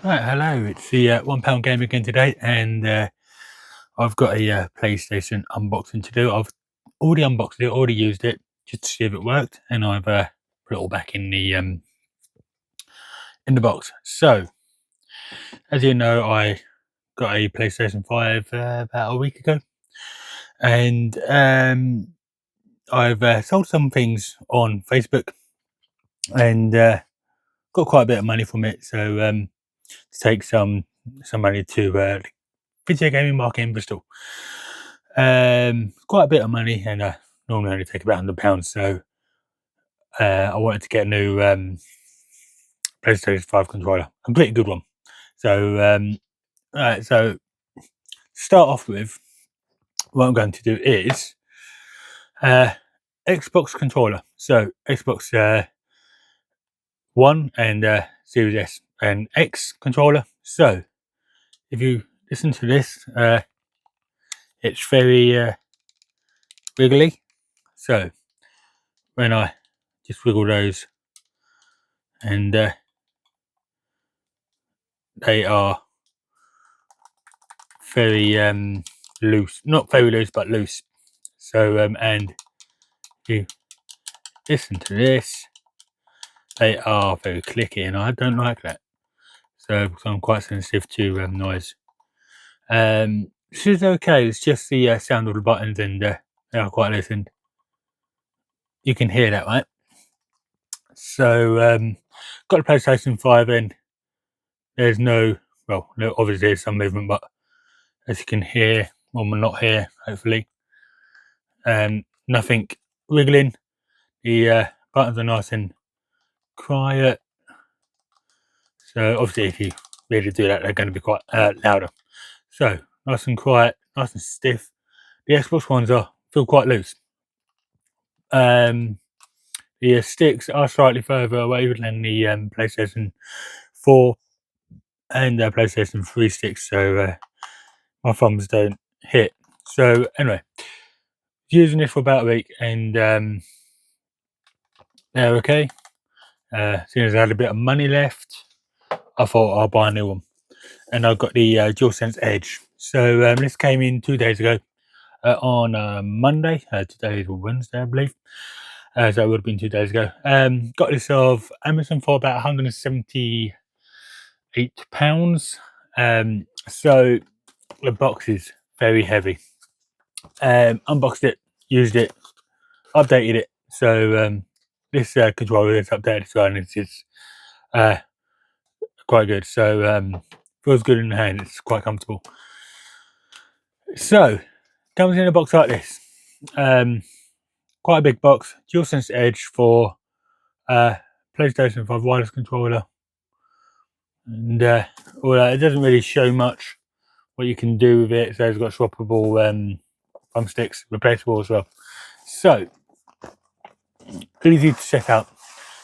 Right, hello. It's the £1 game again today, and I've got a PlayStation unboxing to do. I've already unboxed it, already used it just to see if it worked, and I've put it all back in the box. So, as you know, I got a PlayStation 5 about a week ago, and I've sold some things on Facebook, and got quite a bit of money from it. So, to take some money to video gaming market in Bristol. Quite a bit of money, and I normally only take about £100. So I wanted to get a new PlayStation 5 controller, a pretty good one. So, right, so to start off with, what I'm going to do is Xbox controller. So Xbox One and Series S and X controller. So if you listen to this, it's very wiggly. So when I just wiggle those, and they are very loose, not very loose, but loose. So and you listen to this, they are very clicky, and I don't like that. So I'm quite sensitive to noise. This is okay. It's just the sound of the buttons, and they are quite loose, and you can hear that, right? So got a PlayStation 5, and there's no, well, obviously there's some movement, but as you can hear, or not hear, hopefully, nothing wiggling. The buttons are nice and quiet. So obviously, if you really do that, they're going to be quite louder. So nice and quiet, nice and stiff. The Xbox ones feel quite loose. The sticks are slightly further away than the PlayStation 4 and PlayStation 3 sticks, so my thumbs don't hit. So anyway, using this for about a week, and they're okay. Seeing as I had a bit of money left, I thought I'll buy a new one, and I've got the DualSense Edge. So this came in 2 days ago on Monday. Today is Wednesday, I believe. So it would have been 2 days ago. Got this off Amazon for about £178. So the box is very heavy. Unboxed it, used it, updated it. So this controller is updated as well, and it's quite good. So feels good in the hand. It's quite comfortable. So comes in a box like this. Quite a big box. DualSense Edge for PlayStation 5 wireless controller, and all that. It doesn't really show much what you can do with it. So it's got swappable thumbsticks, replaceable as well. So easy to set up.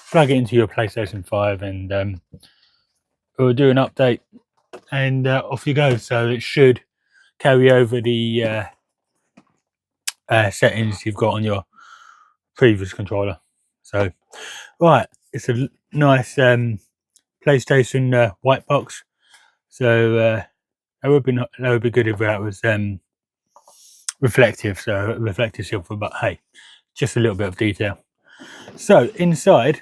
Plug it into your PlayStation 5, and it will do an update, and off you go. So it should carry over the settings you've got on your previous controller. So right, it's a nice PlayStation white box. So that would be good if that was reflective. So reflective silver, but hey, just a little bit of detail. So inside,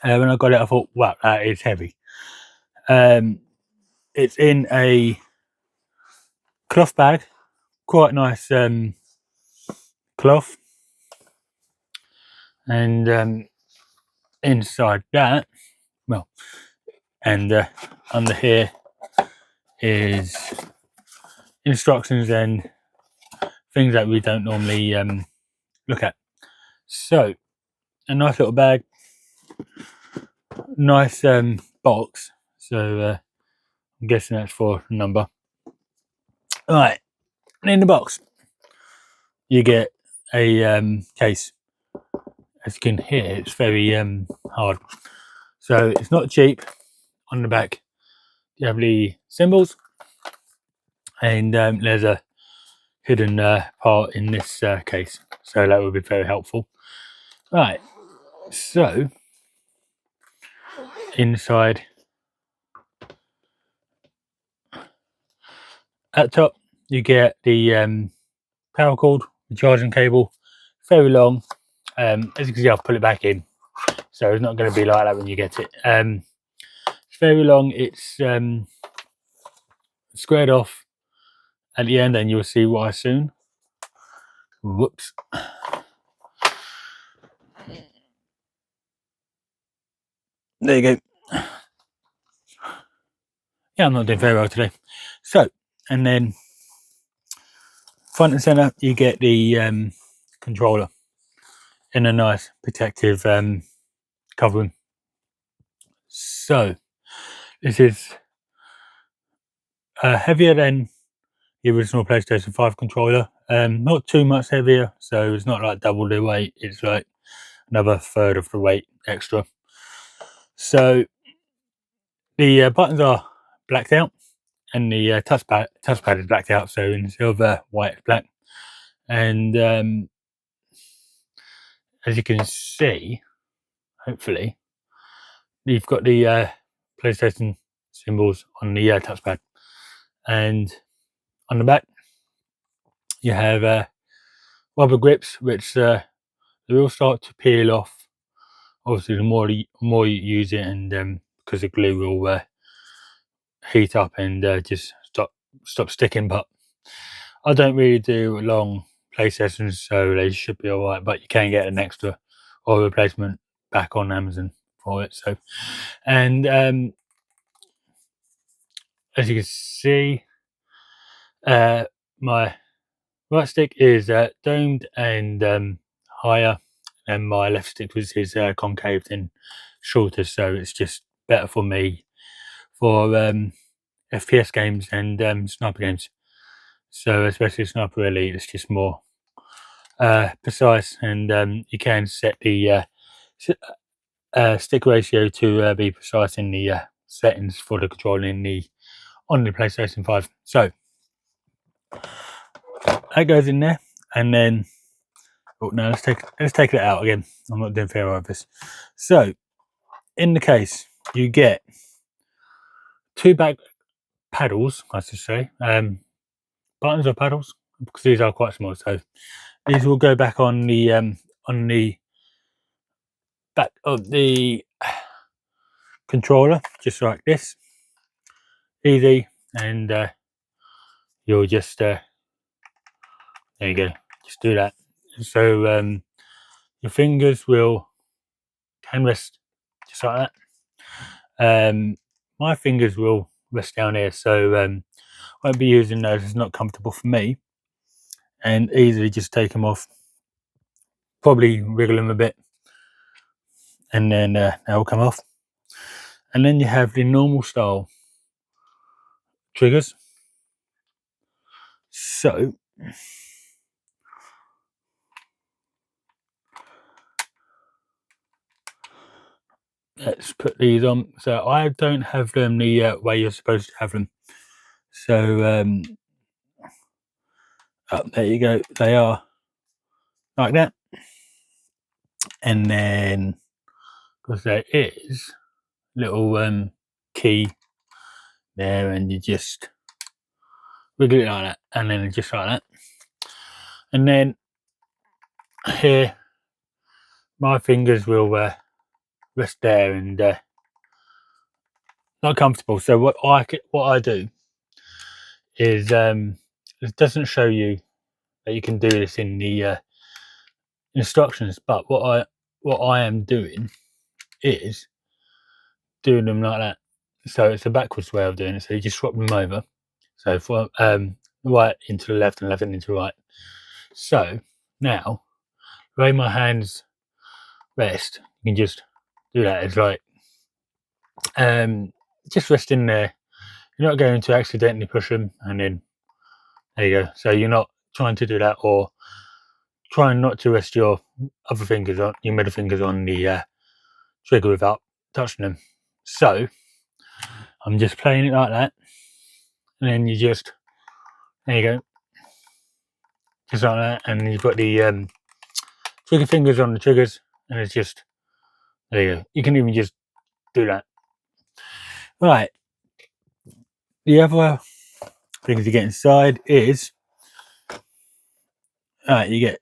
when I got it, I thought, wow, that is heavy. It's in a cloth bag, quite nice cloth, and inside that, well, and under here is instructions and things that we don't normally look at. So a nice little bag, nice box. So I'm guessing that's for a number. All right, and in the box you get a case. As you can hear, it's very hard. So it's not cheap. On the back you have the symbols, and there's a hidden part in this case, so that would be very helpful. Right, so inside At the top, you get the power cord, the charging cable, very long. As you can see, I've put it back in, so it's not going to be like that when you get it. It's very long. It's squared off at the end, and you'll see why soon. Whoops. There you go. Yeah, I'm not doing very well today. So, and then front and center, you get the controller in a nice protective covering. So, this is heavier than the original PlayStation 5 controller. Not too much heavier, so it's not like double the weight. It's like another third of the weight extra. So the buttons are blacked out, and the touchpad is blacked out. So instead of white, it's black. And as you can see, hopefully, you've got the PlayStation symbols on the touchpad, and on the back you have rubber grips, which they will start to peel off. Obviously, the more you use it, and because the glue will heat up and just stop sticking. But I don't really do long play sessions, so they should be all right. But you can get an extra or replacement back on Amazon for it. So, and as you can see, my right stick is domed and higher, and my left stick is concaved and shorter, so it's just better for me for FPS games and sniper games. So especially Sniper Elite, it's just more precise, and you can set the stick ratio to be precise in the settings for the controller on the PlayStation 5. So that goes in there, and then no, let's take it out again. I'm not doing fair over this. So in the case, you get two back paddles, I should say, buttons or paddles, because these are quite small. So these will go back on the back of the controller, just like this, easy, and you'll just there you go, just do that. So your fingers can rest just like that. My fingers will rest down here, so I won't be using those. It's not comfortable for me, and easily just take them off, probably wriggle them a bit, and then they'll come off. And then you have the normal style triggers. So let's put these on. So I don't have them the way you're supposed to have them. So there you go. They are like that. And then, because there is little key there, and you just wiggle it like that, and then just like that. And then here, my fingers will rest there, and not comfortable. So what I do is it doesn't show you that you can do this in the instructions, but what I am doing is doing them like that. So it's a backwards way of doing it. So you just swap them over. So for right into the left and left into the right. So now, the way my hands rest, you can just do that. It's like just rest in there. You're not going to accidentally push them, and then there you go. So you're not trying to do that, or trying not to rest your other fingers on your middle fingers on the trigger without touching them. So I'm just playing it like that, and then you just there you go, just like that, and you've got the trigger fingers on the triggers, and it's just there you go. You can even just do that. Right. The other things you get inside is, you get,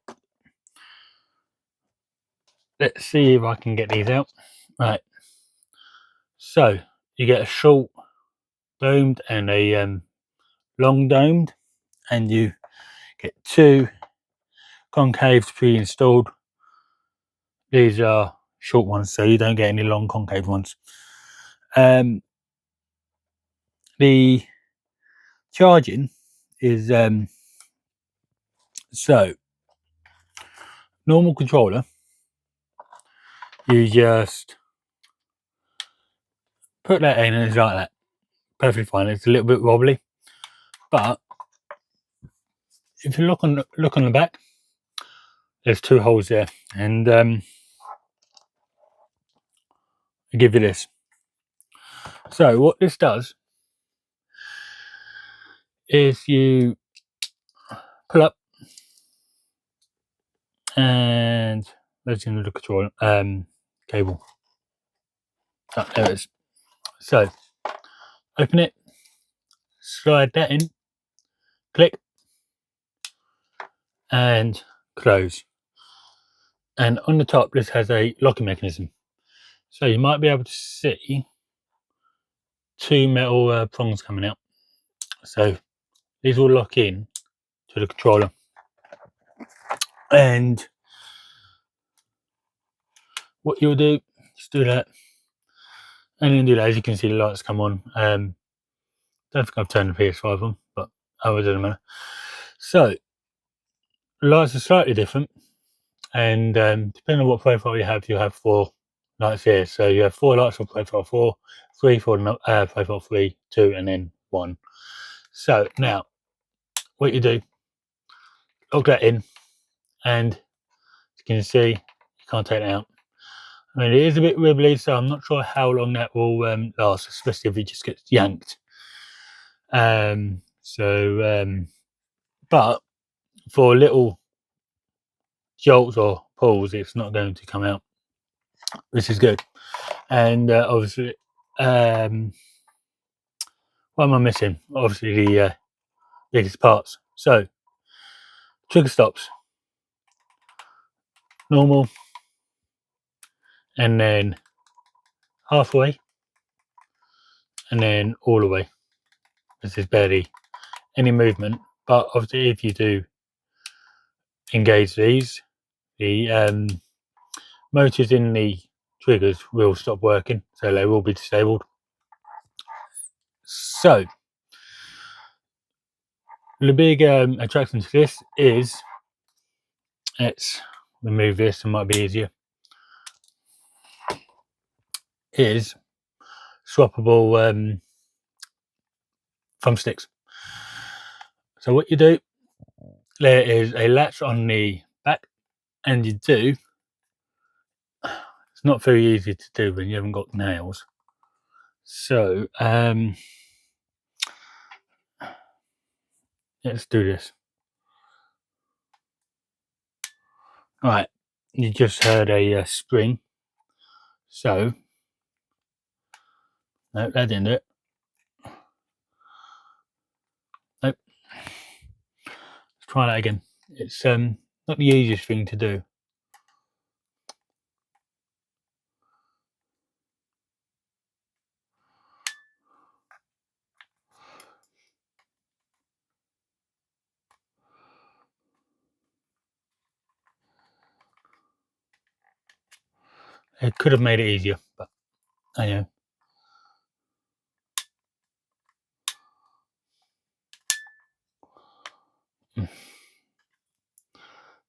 let's see if I can get these out. Right, so you get a short domed and a long domed, and you get two concaves pre-installed. These are short ones, so you don't get any long concave ones. The charging is so normal controller, you just put that in and it's like that, perfectly fine. It's a little bit wobbly, but if you look on the back, there's two holes there, and I'll give you this. So what this does is you pull up, and let's into the controller cable. Oh, there it is. So open it, slide that in, click, and close. And on the top, this has a locking mechanism. So you might be able to see two metal prongs coming out. So these will lock in to the controller. And what you'll do, just do that. And then do that, as you can see the lights come on. Don't think I've turned the PS5 on, but it doesn't matter. So the lights are slightly different, and depending on what profile you have, you'll have 4 lights here. So you have 4 lights for profile 4, 3 for profile 3, 2, and then 1. So now what you do, lock that in, and as you can see, you can't take it out. I mean, it is a bit wibbly, so I'm not sure how long that will last, especially if it just gets yanked. But for little jolts or pulls, it's not going to come out, which is good. And obviously, what am I missing? Obviously, the biggest parts. So, trigger stops, normal, and then halfway, and then all the way. This is barely any movement, but obviously, if you do engage these, the motors in the triggers will stop working, so they will be disabled. So the big attraction to this is, let's remove this, it might be easier, is swappable thumbsticks. So what you do, there is a latch on the back, and you do, it's not very easy to do when you haven't got nails. So let's do this. Right, you just heard a spring. So no, that didn't do it. Nope. Let's try that again. It's not the easiest thing to do. It could have made it easier, but I know.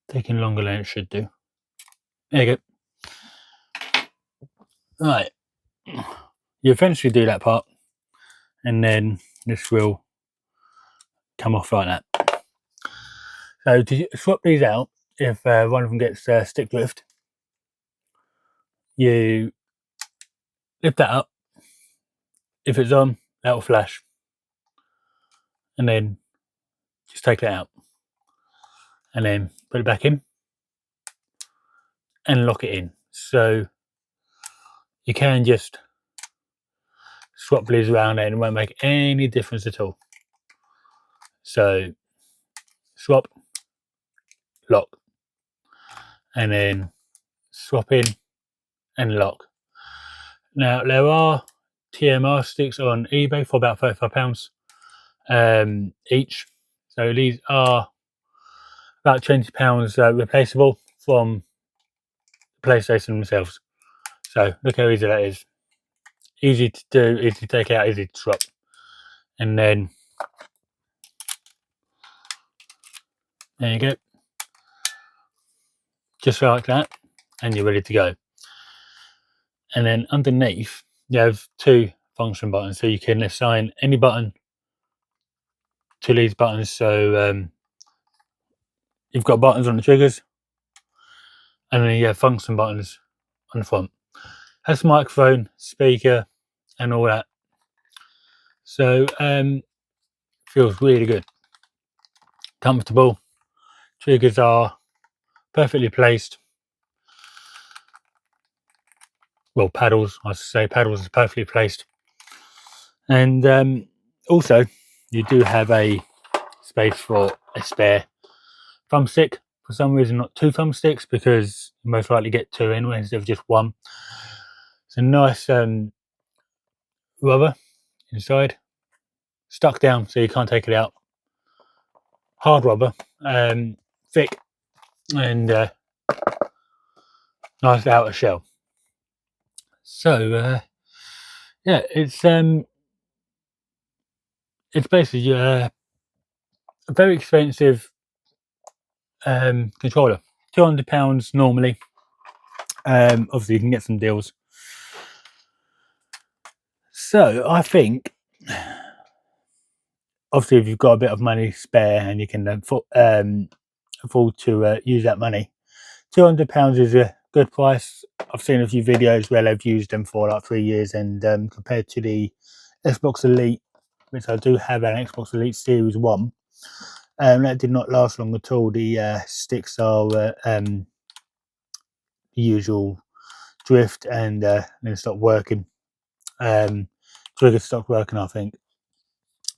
Taking longer than it should do. There you go. Right. You eventually do that part, and then this will come off like that. So to swap these out, if one of them gets stick drift, you lift that up. If it's on, that will flash, and then just take it out, and then put it back in and lock it in. So you can just swap these around and it won't make any difference at all. So swap, lock, and then swap in and lock. Now there are TMR sticks on eBay for about £35 each. So these are about £20 replaceable from PlayStation themselves. So look how easy that is. Easy to do, easy to take out, easy to swap. And then there you go. Just like that, and you're ready to go. And then underneath you have two function buttons, so you can assign any button to these buttons. So you've got buttons on the triggers, and then you have function buttons on the front. Has microphone, speaker, and all that. So feels really good, comfortable. Triggers are perfectly placed. Well, paddles, I should say, paddles are perfectly placed. And also, you do have a space for a spare thumbstick. For some reason, not two thumbsticks, because you most likely get two anyway instead of just one. It's a nice rubber inside, stuck down so you can't take it out. Hard rubber, thick, and nice outer shell. So yeah, it's basically a very expensive controller. £200 normally. Obviously you can get some deals. So I think, obviously, if you've got a bit of money spare and you can afford to use that money, £200 is a good price. I've seen a few videos where they've used them for like 3 years, and compared to the Xbox Elite, which I do have an Xbox Elite Series 1, that did not last long at all. The sticks are the usual drift, and then stop working. Trigger stopped working, I think.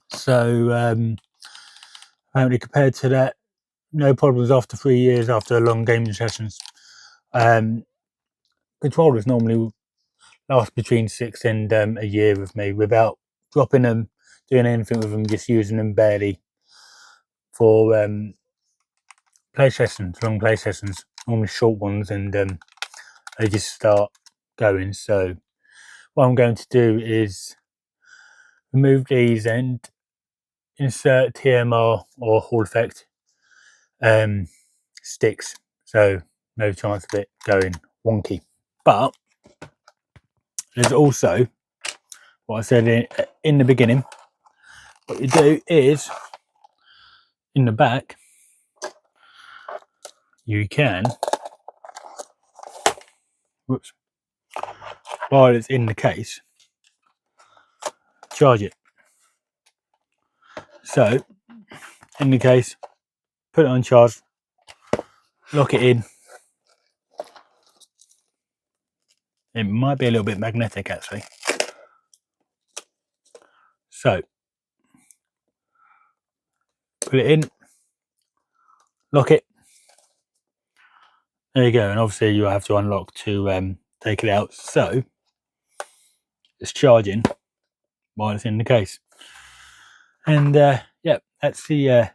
So apparently, compared to that, no problems after 3 years after long gaming sessions. Controllers normally last between 6 and a year with me, without dropping them, doing anything with them, just using them barely for play sessions, long play sessions, normally short ones, and they just start going. So what I'm going to do is remove these and insert TMR or Hall Effect sticks, so no chance of it going wonky. But there's also what I said in the beginning. What you do is, in the back, you can, whoops, while it's in the case, charge it. So in the case, put it on charge, lock it in. It might be a little bit magnetic actually. So put it in, lock it. There you go. And obviously you have to unlock to take it out. So it's charging while it's in the case. And yeah, that's the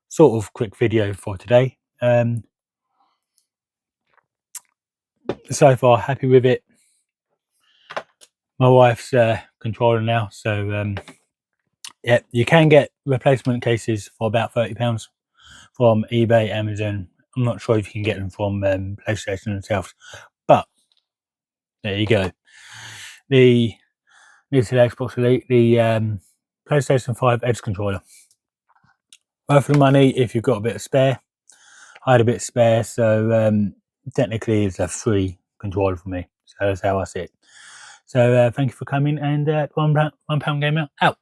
sort of quick video for today. So far, happy with it. My wife's controller now, so yeah, you can get replacement cases for about £30 from eBay, Amazon. I'm not sure if you can get them from PlayStation themselves, but there you go. The Xbox Elite, the PlayStation 5 Edge controller, worth the money if you've got a bit of spare. I had a bit spare, so technically it's a free controller for me. So that's how I see it. So thank you for coming, and £1 Gamer out.